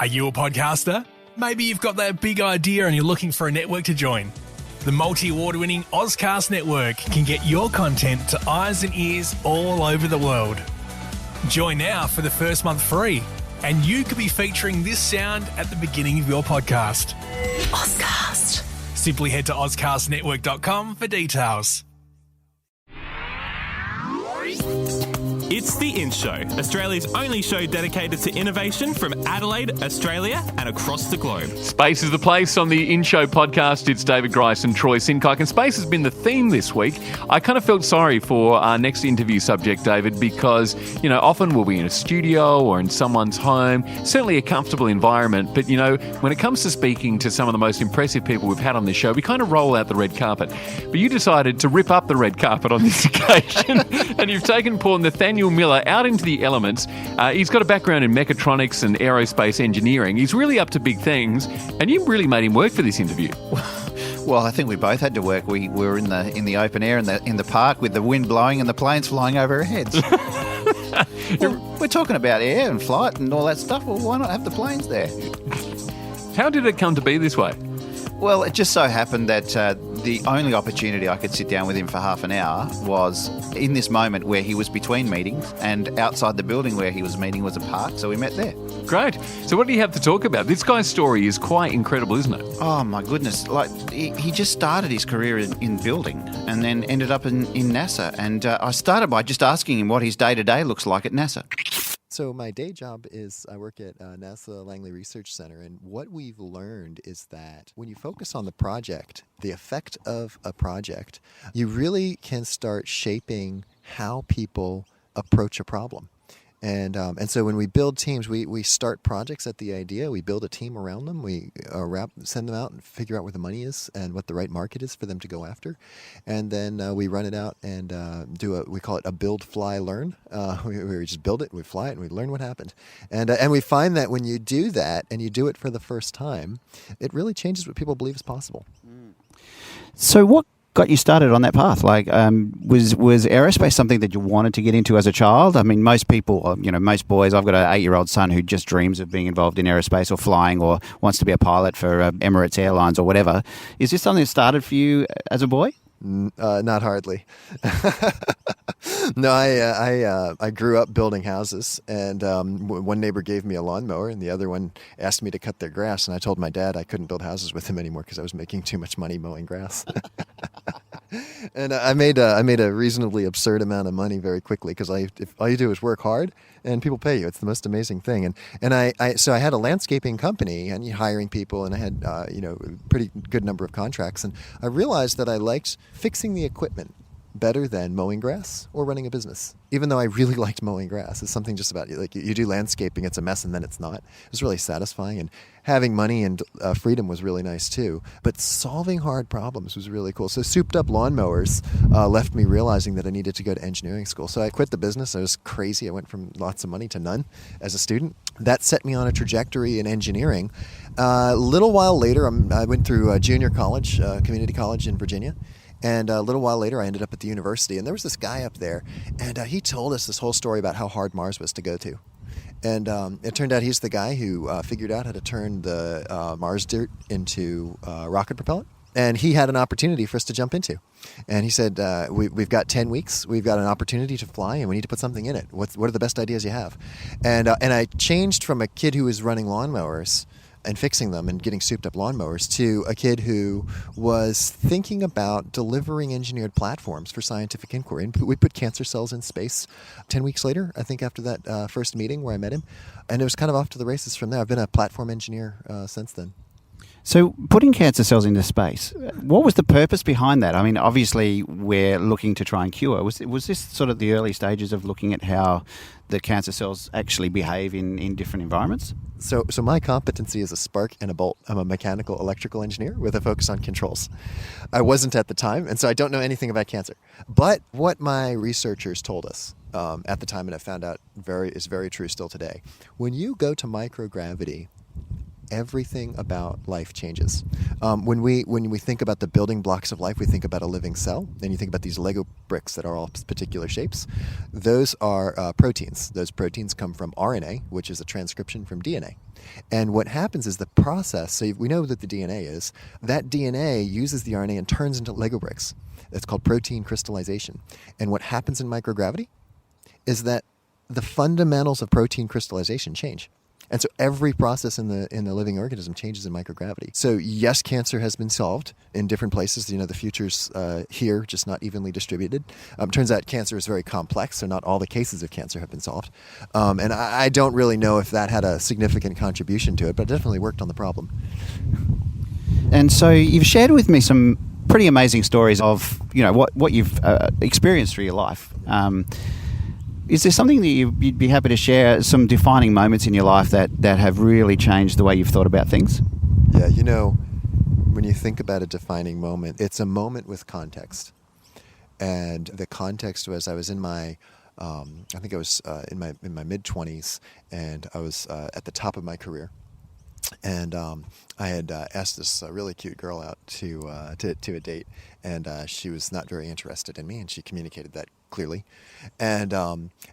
Are you a podcaster? Maybe you've got that big idea and you're looking for a network to join. The multi-award-winning Ozcast Network can get your content to eyes and ears all over the world. Join now for the first month free, and you could be featuring this sound at the beginning of your podcast. Ozcast. Simply head to ozcastnetwork.com for details. It's The In Show, Australia's only show dedicated to innovation from Adelaide, Australia, and across the globe. Space is the place on the In Show podcast. It's David Grice and Troy Sincock, and space has been the theme this week. I kind of felt sorry for our next interview subject, David, because, you know, often we'll be in a studio or in someone's home, certainly a comfortable environment, but, you know, when it comes to speaking to some of the most impressive people we've had on this show, we kind of roll out the red carpet. But you decided to rip up the red carpet on this occasion, and you've taken poor Nathanael Miller out into the elements. He's got a background in mechatronics and aerospace engineering. He's really up to big things, and you really made him work for this interview. Well, I think we both had to work. We were in the open air in the park with the wind blowing and the planes flying over our heads. Well, we're talking about air and flight and all that stuff. Well, why not have the planes there? How did it come to be this way? Well, it just so happened that the only opportunity I could sit down with him for half an hour was in this moment where he was between meetings, and outside the building where he was meeting was a park, so we met there. Great. So what do you have to talk about? This guy's story is quite incredible, isn't it? Oh, my goodness. Like, he just started his career in building and then ended up in NASA. And I started by just asking him what his day-to-day looks like at NASA. So my day job is I work at NASA Langley Research Center, and what we've learned is that when you focus on the project, the effect of a project, you really can start shaping how people approach a problem. And so when we build teams, we start projects at the idea. We build a team around them. We send them out and figure out where the money is and what the right market is for them to go after. And then we run it out and we call it a build, fly, learn. We just build it, we fly it, and we learn what happened. And we find that when you do that and you do it for the first time, it really changes what people believe is possible. So what got you started on that path? Like, was aerospace something that you wanted to get into as a child? I mean, most people, most boys, I've got an 8-year-old son who just dreams of being involved in aerospace or flying or wants to be a pilot for Emirates Airlines or whatever. Is this something that started for you as a boy? Not hardly. No, I grew up building houses, and one neighbor gave me a lawnmower, and the other one asked me to cut their grass, and I told my dad I couldn't build houses with him anymore because I was making too much money mowing grass. And I made a reasonably absurd amount of money very quickly because if all you do is work hard and people pay you, it's the most amazing thing. So I had a landscaping company and hiring people, and I had a pretty good number of contracts, and I realized that I liked fixing the equipment better than mowing grass or running a business. Even though I really liked mowing grass, it's something just about like you do landscaping, it's a mess and then it's not. It was really satisfying, and having money and freedom was really nice too. But solving hard problems was really cool. So souped up lawnmowers left me realizing that I needed to go to engineering school. So I quit the business. I was crazy. I went from lots of money to none as a student. That set me on a trajectory in engineering. A little while later, I went through junior college, community college in Virginia. And a little while later, I ended up at the university, and there was this guy up there, and he told us this whole story about how hard Mars was to go to. And it turned out he's the guy who figured out how to turn the Mars dirt into rocket propellant. And he had an opportunity for us to jump into. And he said, we've got 10 weeks. We've got an opportunity to fly, and we need to put something in it. What are the best ideas you have? And I changed from a kid who was running lawnmowers and fixing them and getting souped up lawnmowers to a kid who was thinking about delivering engineered platforms for scientific inquiry. And we put cancer cells in space 10 weeks later, I think, after that first meeting where I met him. And it was kind of off to the races from there. I've been a platform engineer since then. So putting cancer cells into space, what was the purpose behind that? I mean, obviously we're looking to try and cure. Was this sort of the early stages of looking at how the cancer cells actually behave in different environments? So my competency is a spark and a bolt. I'm a mechanical electrical engineer with a focus on controls. I wasn't at the time, and so I don't know anything about cancer. But what my researchers told us at the time, and I found out is very true still today, when you go to microgravity everything about life changes. When we think about the building blocks of life, we think about a living cell. Then you think about these Lego bricks that are all particular shapes. Those are proteins. Those proteins come from RNA, which is a transcription from DNA. And what happens is the process, so we know that the DNA is, that DNA uses the RNA and turns into Lego bricks. It's called protein crystallization. And what happens in microgravity is that the fundamentals of protein crystallization change. And so every process in the living organism changes in microgravity. So yes, cancer has been solved in different places. The future's here, just not evenly distributed. Turns out cancer is very complex, so not all the cases of cancer have been solved. And I don't really know if that had a significant contribution to it, but it definitely worked on the problem. And so you've shared with me some pretty amazing stories of what you've experienced through your life. Is there something that you'd be happy to share, some defining moments in your life that have really changed the way you've thought about things? Yeah, when you think about a defining moment, it's a moment with context. And the context was I was in my, I think I was in my mid-20s, and I was at the top of my career. And I had asked this really cute girl out to a date, and she was not very interested in me, and she communicated that clearly, and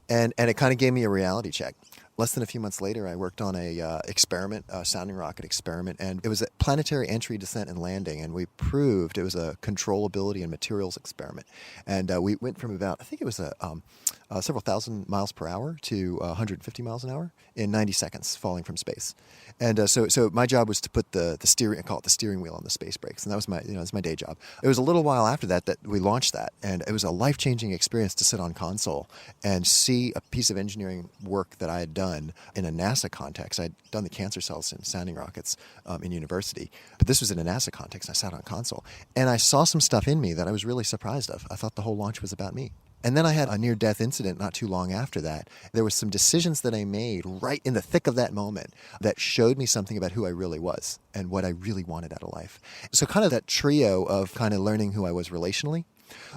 it kind of gave me a reality check. Less than a few months later, I worked on a experiment, a sounding rocket experiment, and it was a planetary entry, descent, and landing, and we proved it was a controllability and materials experiment. And we went from about, I think it was several thousand miles per hour to 150 miles an hour in 90 seconds, falling from space. And so my job was to put the steering, I call it the steering wheel on the space brakes, and that was that's my day job. It was a little while after that we launched that, and it was a life-changing experience to sit on console and see a piece of engineering work that I had done in a NASA context. I'd done the cancer cells in sounding rockets in university, but this was in a NASA context. I sat on console, and I saw some stuff in me that I was really surprised of. I thought the whole launch was about me. And then I had a near-death incident not too long after that. There were some decisions that I made right in the thick of that moment that showed me something about who I really was and what I really wanted out of life. So kind of that trio of kind of learning who I was relationally,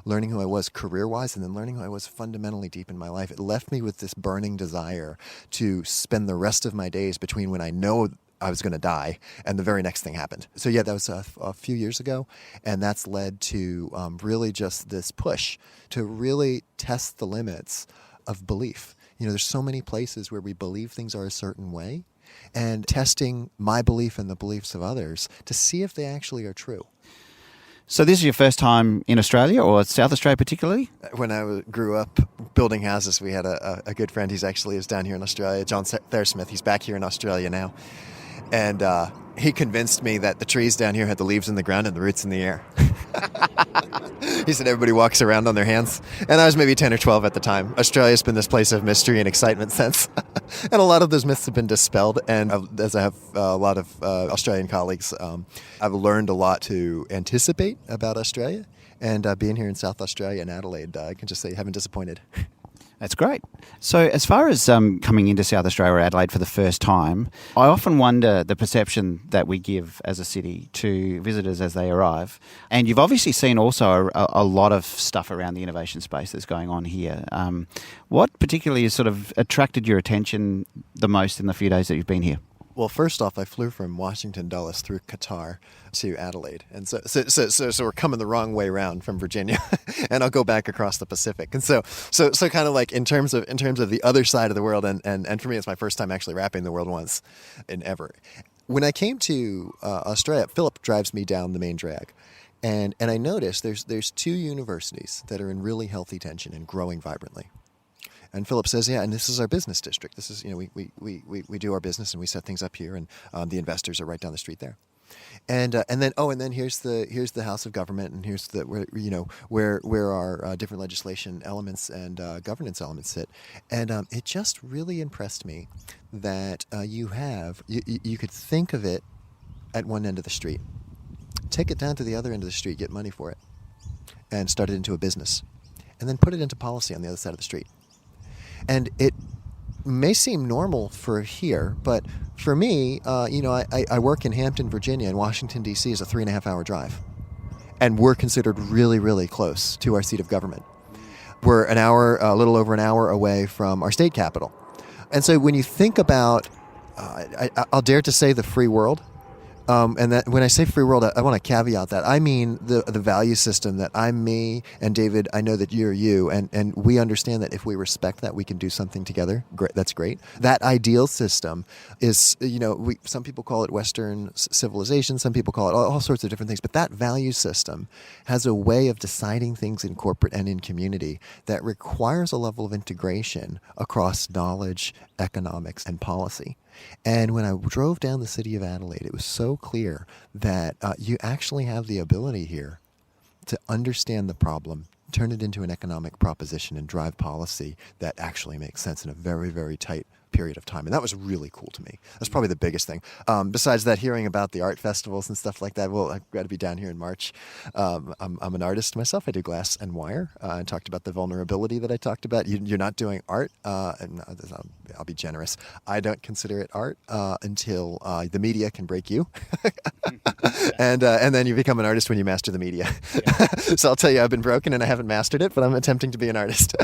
learning who I was career-wise, and then learning who I was fundamentally deep in my life. It left me with this burning desire to spend the rest of my days between when I know I was going to die and the very next thing happened. So yeah, that was a few years ago, and that's led to really just this push to really test the limits of belief. There's so many places where we believe things are a certain way, and testing my belief and the beliefs of others to see if they actually are true. So this is your first time in Australia, or South Australia particularly? When I grew up building houses, we had a good friend. He is down here in Australia, John Thairsmith. He's back here in Australia now. And he convinced me that the trees down here had the leaves in the ground and the roots in the air. He said everybody walks around on their hands. And I was maybe 10 or 12 at the time. Australia's been this place of mystery and excitement since. And a lot of those myths have been dispelled. And as I have a lot of Australian colleagues, I've learned a lot to anticipate about Australia. And being here in South Australia and Adelaide, I can just say you haven't disappointed. That's great. So as far as coming into South Australia or Adelaide for the first time, I often wonder the perception that we give as a city to visitors as they arrive. And you've obviously seen also a lot of stuff around the innovation space that's going on here. What particularly has sort of attracted your attention the most in the few days that you've been here? Well, first off, I flew from Washington Dulles through Qatar to Adelaide, and so we're coming the wrong way around from Virginia, and I'll go back across the Pacific, and so kind of like in terms of the other side of the world, and for me, it's my first time actually wrapping the world once and ever. When I came to Australia, Philip drives me down the main drag, and I noticed there's two universities that are in really healthy tension and growing vibrantly. And Philip says, yeah, and this is our business district. This is, we do our business and we set things up here, and the investors are right down the street there. And then here's the House of Government, and here's where our different legislation elements and governance elements sit. And it just really impressed me that you could think of it at one end of the street, take it down to the other end of the street, get money for it, and start it into a business, and then put it into policy on the other side of the street. And it may seem normal for here, but for me, I work in Hampton, Virginia, and Washington, D.C. is a 3.5-hour drive. And we're considered really, really close to our seat of government. We're a little over an hour away from our state capital. And so when you think about I'll dare to say the free world. And that when I say free world, I want to caveat that. I mean the value system that I'm me, and David, I know that you're you, and we understand that if we respect that, we can do something together. Great, that's great. That ideal system is, some people call it Western civilization, some people call it all sorts of different things, but that value system has a way of deciding things in corporate and in community that requires a level of integration across knowledge, economics, and policy. And when I drove down the city of Adelaide, it was so clear that you actually have the ability here to understand the problem, turn it into an economic proposition, and drive policy that actually makes sense in a very, very tight period of time. And that was really cool to me. That's probably the biggest thing. Besides that, hearing about the art festivals and stuff like that, well, I've got to be down here in March. I'm an artist myself. I do glass and wire. I talked about the vulnerability that I talked about. You're not doing art, and I'll be generous. I don't consider it art until the media can break you. and then you become an artist when you master the media. Yeah. So I'll tell you, I've been broken and I haven't mastered it, but I'm attempting to be an artist.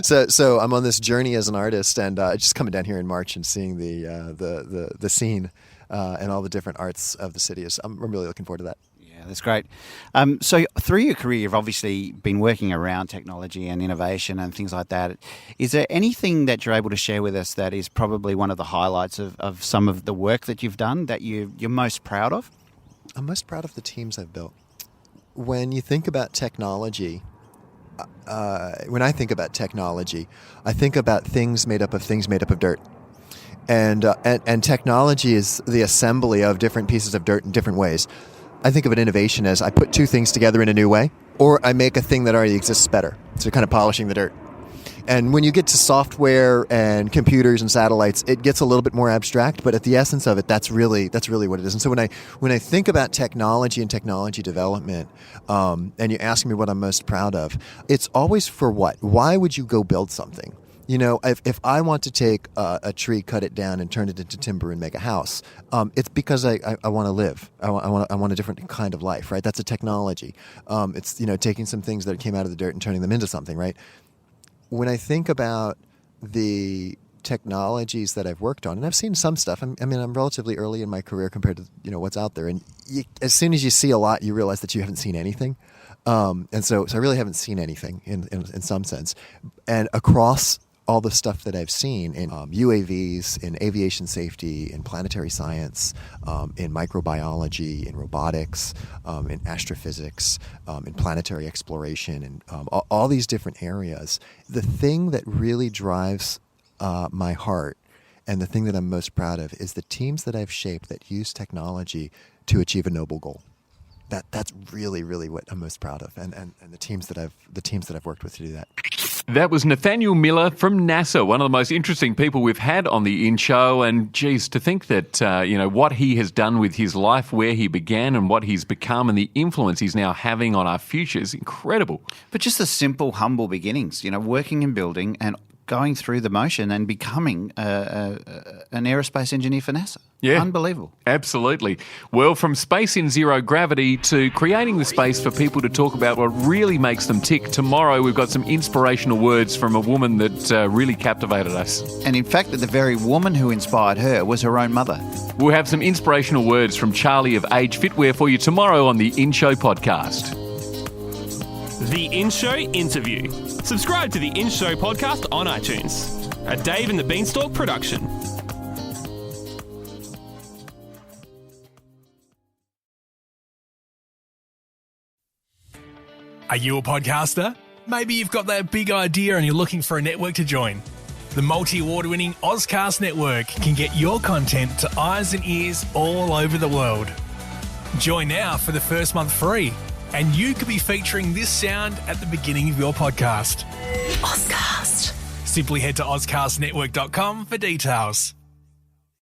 So I'm on this journey as an artist, and just coming down here in March and seeing the scene and all the different arts of the city I'm really looking forward to that. Yeah, that's great. So through your career, you've obviously been working around technology and innovation and things like that. Is there anything that you're able to share with us that is probably one of the highlights of some of the work that you've done that you're most proud of? I'm most proud of the teams I've built. When you think about technology, when I think about technology, I think about things made up of dirt. And technology is the assembly of different pieces of dirt in different ways. I think of an innovation as I put two things together in a new way, or I make a thing that already exists better. So kind of polishing the dirt. And when you get to software and computers and satellites, it gets a little bit more abstract, but at the essence of it, that's really what it is. And so when I think about technology and technology development, and you ask me what I'm most proud of, it's always for what? Why would you go build something? If I want to take a tree, cut it down, and turn it into timber and make a house, it's because I want to live. I want a different kind of life, right? That's a technology. It's taking some things that came out of the dirt and turning them into something, right? When I think about the technologies that I've worked on, and I've seen some stuff. I'm relatively early in my career compared to what's out there, and as soon as you see a lot, you realize that you haven't seen anything. And so I really haven't seen anything in some sense. And across all the stuff that I've seen in UAVs, in aviation safety, in planetary science, in microbiology, in robotics, in astrophysics, in planetary exploration, and all these different areas, the thing that really drives my heart and the thing that I'm most proud of is the teams that I've shaped that use technology to achieve a noble goal. That's really, really what I'm most proud of, and the teams that I've worked with to do that. That was Nathanael Miller from NASA, one of the most interesting people we've had on the In Show. And geez, to think that what he has done with his life, where he began, and what he's become, and the influence he's now having on our future is incredible. But just the simple, humble beginnings, working and building and going through the motion and becoming an aerospace engineer for NASA. Yeah. Unbelievable. Absolutely. Well, from space in zero gravity to creating the space for people to talk about what really makes them tick, tomorrow we've got some inspirational words from a woman that really captivated us. And in fact, the very woman who inspired her was her own mother. We'll have some inspirational words from Charlie of Age Fitwear for you tomorrow on the In Show podcast. The In Show Interview. Subscribe to the In Show podcast on iTunes. A Dave and the Beanstalk production. Are you a podcaster? Maybe you've got that big idea and you're looking for a network to join. The multi-award-winning Ozcast network can get your content to eyes and ears all over the world. Join now for the first month free, and you could be featuring this sound at the beginning of your podcast. Ozcast. Simply head to ozcastnetwork.com for details.